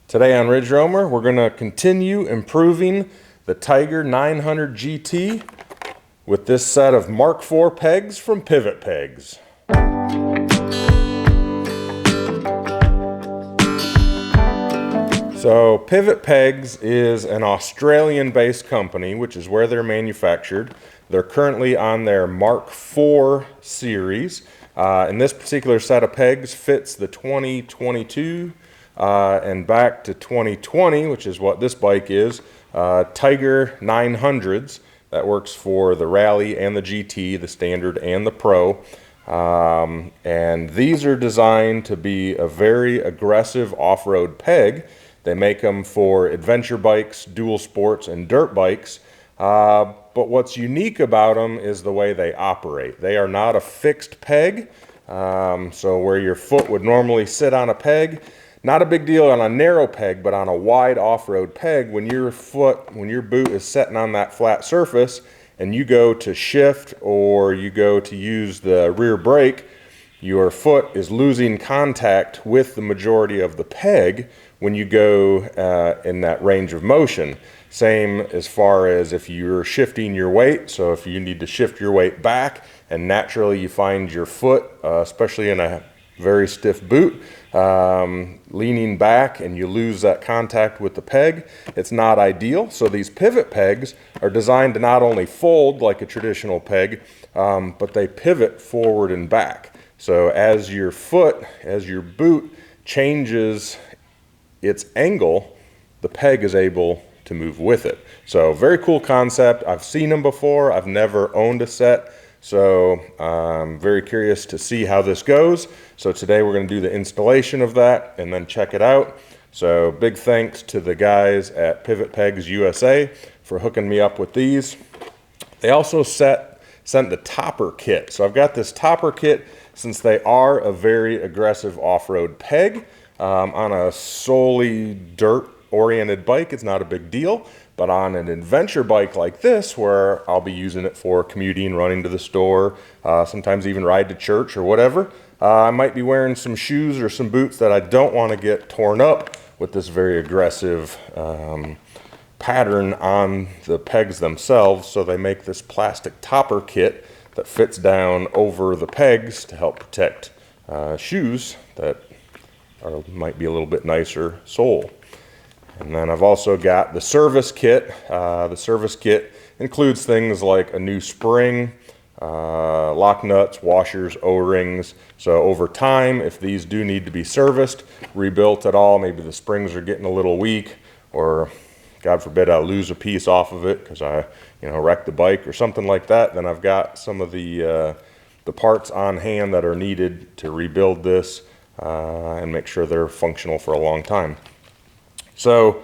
Today on Ridge Roamer, we're going to continue improving the Tiger 900 GT with this set of Mark IV pegs from Pivot Pegz. So Pivot Pegz is an Australian-based company, which is where they're manufactured. They're currently on their Mark IV series. And this particular set of pegs fits the 2022 and back to 2020, which is what this bike is, Tiger 900s. That works for the Rally and the GT, the Standard and the Pro. And these are designed to be a very aggressive off-road peg. They make them for adventure bikes, dual sports, and dirt bikes. But what's unique about them is the way they operate. They are not a fixed peg. So where your foot would normally sit on a peg, not a big deal on a narrow peg, but on a wide off-road peg, when your boot is sitting on that flat surface and you go to shift or you go to use the rear brake, your foot is losing contact with the majority of the peg when you go in that range of motion. Same as far as if you're shifting your weight. So if you need to shift your weight back and naturally you find your foot, especially in a very stiff boot, leaning back and you lose that contact with the peg, it's not ideal. So these pivot pegs are designed to not only fold like a traditional peg, but they pivot forward and back. So as your boot changes its angle, the peg is able to move with it. So very cool concept. I've seen them before. I've never owned a set. So I'm very curious to see how this goes. So today we're going to do the installation of that and then check it out. So big thanks to the guys at Pivot Pegz USA for hooking me up with these. They also sent the topper kit. So I've got this topper kit since they are a very aggressive off-road peg. On a solely dirt-oriented bike, it's not a big deal. But on an adventure bike like this, where I'll be using it for commuting, running to the store, sometimes even ride to church or whatever, I might be wearing some shoes or some boots that I don't want to get torn up with this very aggressive pattern on the pegs themselves. So they make this plastic topper kit that fits down over the pegs to help protect shoes that might be a little bit nicer sole. And then I've also got the service kit. The service kit includes things like a new spring, lock nuts, washers, O-rings. So over time, if these do need to be serviced, rebuilt at all, maybe the springs are getting a little weak, or God forbid I lose a piece off of it because I wreck the bike or something like that, then I've got some of the parts on hand that are needed to rebuild this and make sure they're functional for a long time. So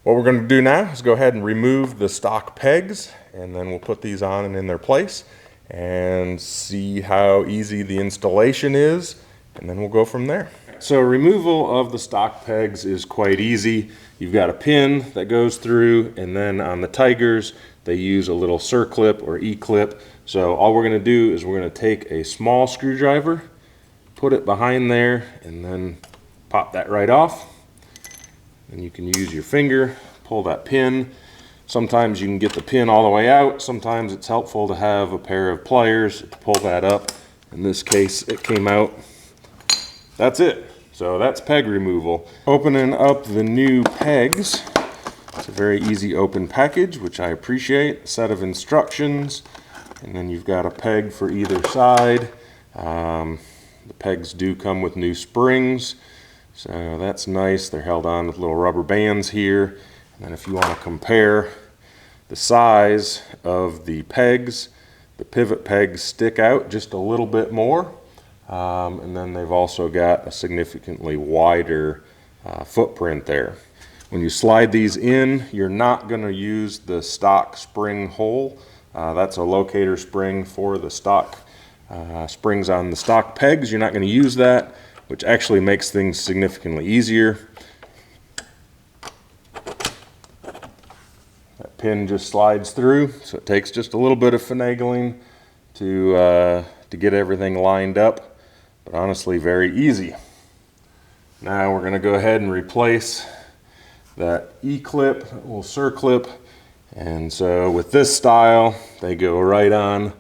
what we're going to do now is go ahead and remove the stock pegs, and then we'll put these on and in their place and see how easy the installation is, and then we'll go from there. So removal of the stock pegs is quite easy. You've got a pin that goes through, and then on the Tigers they use a little circlip or E-clip. So all we're going to do is we're going to take a small screwdriver, put it behind there, and then pop that right off. And you can use your finger, pull that pin. Sometimes you can get the pin all the way out. Sometimes it's helpful to have a pair of pliers to pull that up. In this case, it came out. That's it. So that's peg removal. Opening up the new pegs. It's a very easy open package, which I appreciate. A set of instructions, and then you've got a peg for either side. The pegs do come with new springs. So that's nice. They're held on with little rubber bands here. And then if you want to compare the size of the pegs, the pivot pegs stick out just a little bit more. And then they've also got a significantly wider footprint there. When you slide these in, you're not going to use the stock spring hole. That's a locator spring for the stock springs on the stock pegs. You're not going to use that, which actually makes things significantly easier. That pin just slides through, so it takes just a little bit of finagling to get everything lined up, but honestly very easy. Now we're going to go ahead and replace that E-clip, that little circlip. And so with this style, they go right on.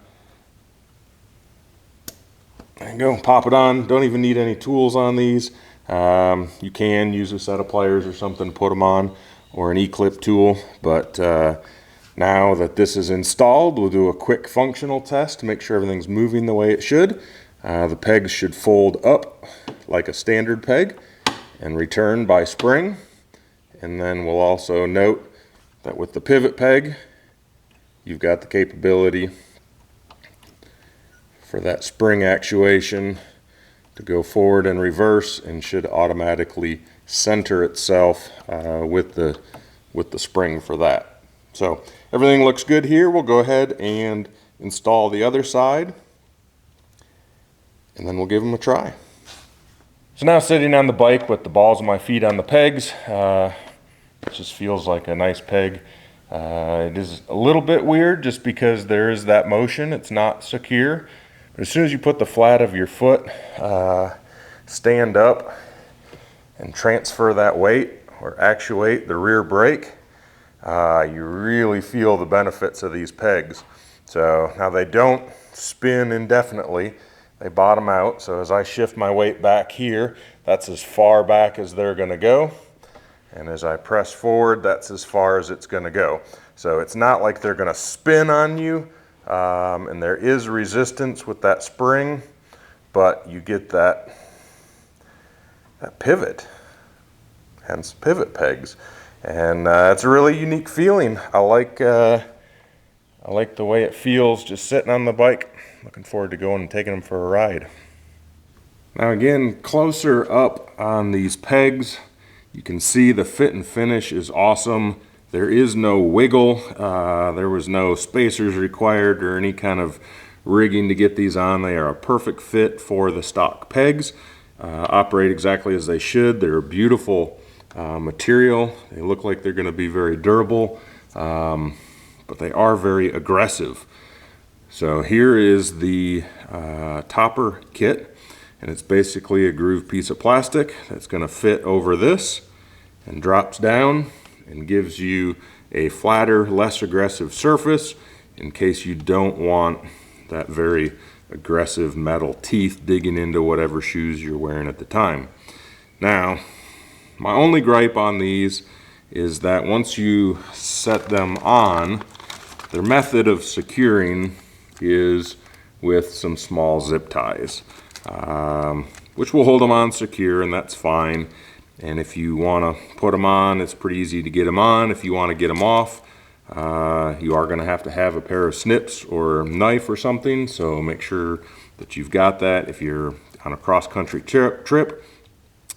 There you go, pop it on. Don't even need any tools on these. You can use a set of pliers or something to put them on, or an E-clip tool. But now that this is installed, we'll do a quick functional test to make sure everything's moving the way it should. The pegs should fold up like a standard peg and return by spring. And then we'll also note that with the pivot peg, you've got the capability for that spring actuation to go forward and reverse, and should automatically center itself with the spring for that. So everything looks good here. We'll go ahead and install the other side, and then we'll give them a try. So now sitting on the bike with the balls of my feet on the pegs, it just feels like a nice peg. It is a little bit weird just because there is that motion. It's not secure. But as soon as you put the flat of your foot, stand up and transfer that weight or actuate the rear brake, you really feel the benefits of these pegs. So now they don't spin indefinitely. They bottom out. So as I shift my weight back here, that's as far back as they're going to go. And as I press forward, that's as far as it's going to go. So it's not like they're going to spin on you, and there is resistance with that spring, but you get that pivot, hence pivot pegs. And it's a really unique feeling. I like the way it feels just sitting on the bike. Looking forward to going and taking them for a ride. Now again, closer up on these pegs, you can see the fit and finish is awesome. There is no wiggle. There was no spacers required or any kind of rigging to get these on. They are a perfect fit for the stock pegs. Operate exactly as they should. They're a beautiful material. They look like they're going to be very durable, but they are very aggressive. So here is the topper kit. And it's basically a grooved piece of plastic that's going to fit over this and drops down and gives you a flatter, less aggressive surface in case you don't want that very aggressive metal teeth digging into whatever shoes you're wearing at the time. Now, my only gripe on these is that once you set them on, their method of securing is with some small zip ties. Which will hold them on secure, and that's fine. And if you want to put them on, it's pretty easy to get them on. If you want to get them off, you are going to have a pair of snips or a knife or something, so make sure that you've got that if you're on a cross-country trip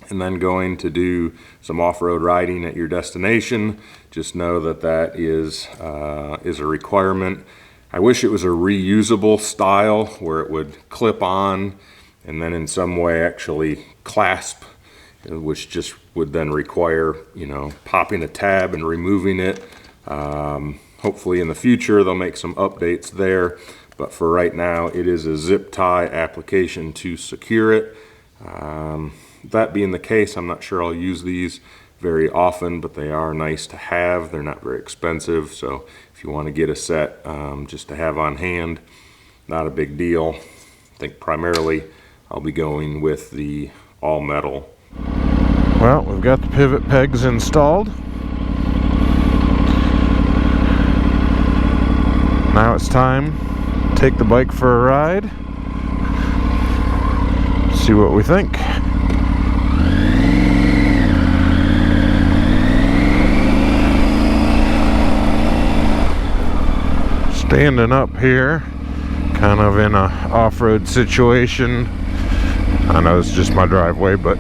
and then going to do some off-road riding at your destination. Just know that that is a requirement. I wish it was a reusable style where it would clip on and then in some way actually clasp, which just would then require, popping a tab and removing it. Hopefully in the future they'll make some updates there, but for right now it is a zip tie application to secure it. That being the case, I'm not sure I'll use these very often, but they are nice to have. They're not very expensive, so if you want to get a set just to have on hand, not a big deal. I think primarily I'll be going with the all metal. Well, we've got the pivot pegs installed. Now it's time to take the bike for a ride. See what we think. Standing up here, kind of in a off-road situation. I know it's just my driveway, but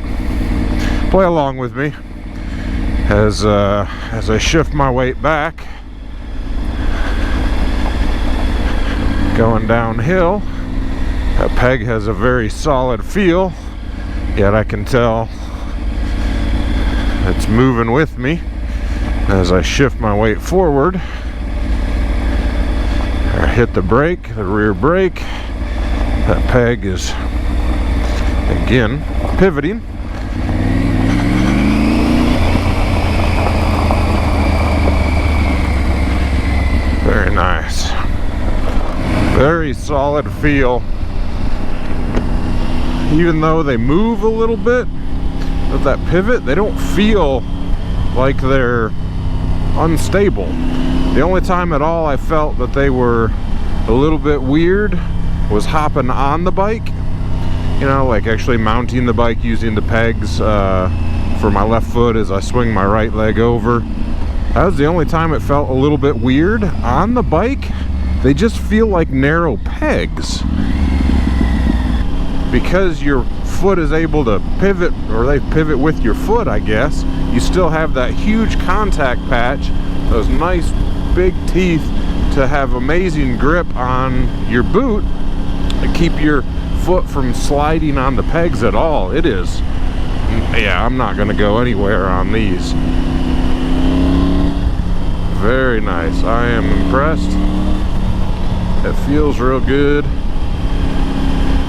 play along with me as I shift my weight back, going downhill. That peg has a very solid feel, yet I can tell it's moving with me as I shift my weight forward. I hit the brake, the rear brake. That peg is again pivoting. solid feel. Even though they move a little bit with that pivot, they don't feel like they're unstable. The only time at all I felt that they were a little bit weird was hopping on the bike. You know, like actually mounting the bike using the pegs for my left foot as I swing my right leg over. That was the only time it felt a little bit weird. On the bike, they just feel like narrow pegs. Because your foot is able to pivot, or they pivot with your foot, I guess, you still have that huge contact patch, those nice big teeth to have amazing grip on your boot and keep your foot from sliding on the pegs at all. It is, yeah, I'm not gonna go anywhere on these. Very nice. I am impressed. It feels real good.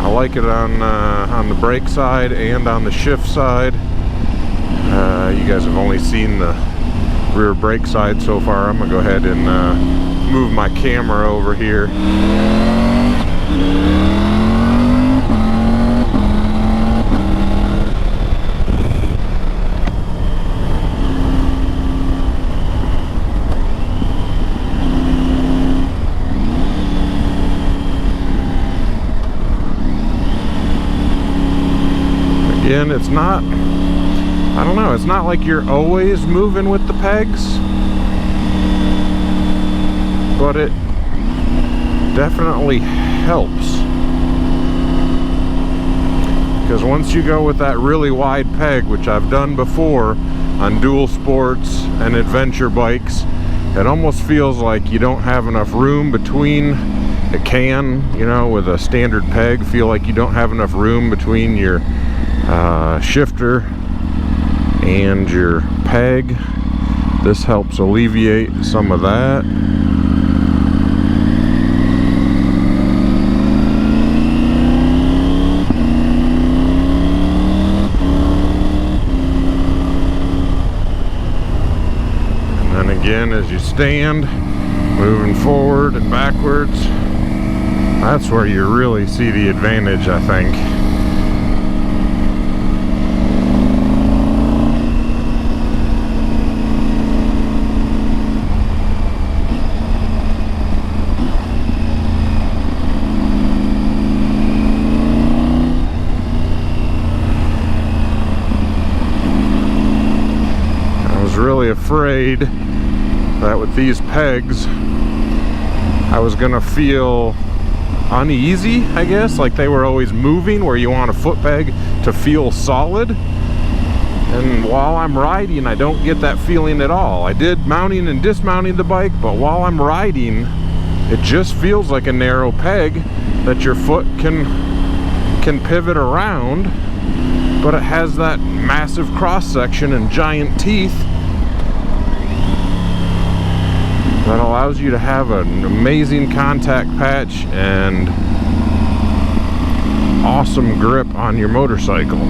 I like it on the brake side and on the shift side. You guys have only seen the rear brake side so far. I'm gonna go ahead and move my camera over here. Again, it's not, I don't know, it's not like you're always moving with the pegs, but it definitely helps. Because once you go with that really wide peg, which I've done before on dual sports and adventure bikes, it almost feels like you don't have enough room between. It can, you know, with a standard peg, feel like you don't have enough room between your shifter and your peg. This helps alleviate some of that. And then again, as you stand, moving forward and backwards, that's where you really see the advantage, I think. Really afraid that with these pegs I was gonna feel uneasy, I guess, like they were always moving, where you want a foot peg to feel solid. And while I'm riding, I don't get that feeling at all. I did mounting and dismounting the bike, but while I'm riding, it just feels like a narrow peg that your foot can pivot around, but it has that massive cross section and giant teeth that allows you to have an amazing contact patch and awesome grip on your motorcycle.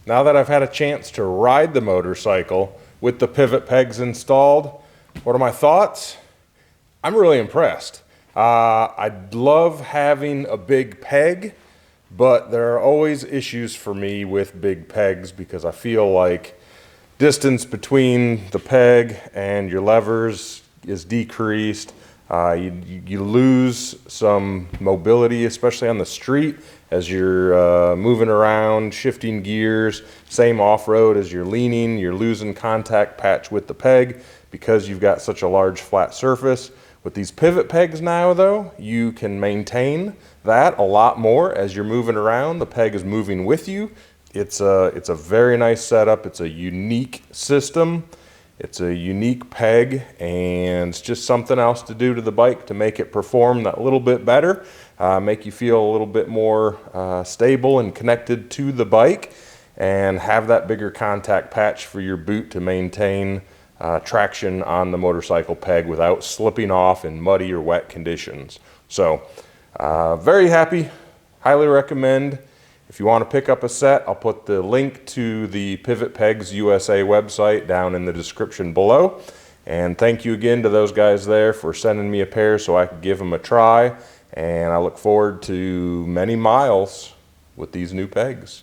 Now that I've had a chance to ride the motorcycle with the Pivot Pegz installed, what are my thoughts? I'm really impressed. I love having a big peg, but there are always issues for me with big pegs because I feel like distance between the peg and your levers is decreased. You lose some mobility, especially on the street as you're moving around, shifting gears. Same off-road, as you're leaning, you're losing contact patch with the peg because you've got such a large flat surface. With these Pivot Pegz now though, you can maintain that a lot more as you're moving around. The peg is moving with you. It's a very nice setup. It's a unique system. It's a unique peg, and it's just something else to do to the bike to make it perform that little bit better, make you feel a little bit more stable and connected to the bike. and have that bigger contact patch for your boot to maintain traction on the motorcycle peg without slipping off in muddy or wet conditions. So very happy, highly recommend. If you want to pick up a set, I'll put the link to the Pivot Pegz USA website down in the description below. And thank you again to those guys there for sending me a pair so I could give them a try. And I look forward to many miles with these new pegs.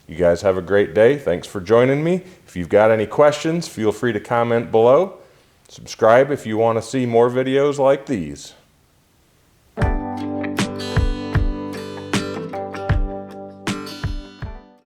You guys have a great day. Thanks for joining me. If you've got any questions, feel free to comment below. Subscribe if you want to see more videos like these.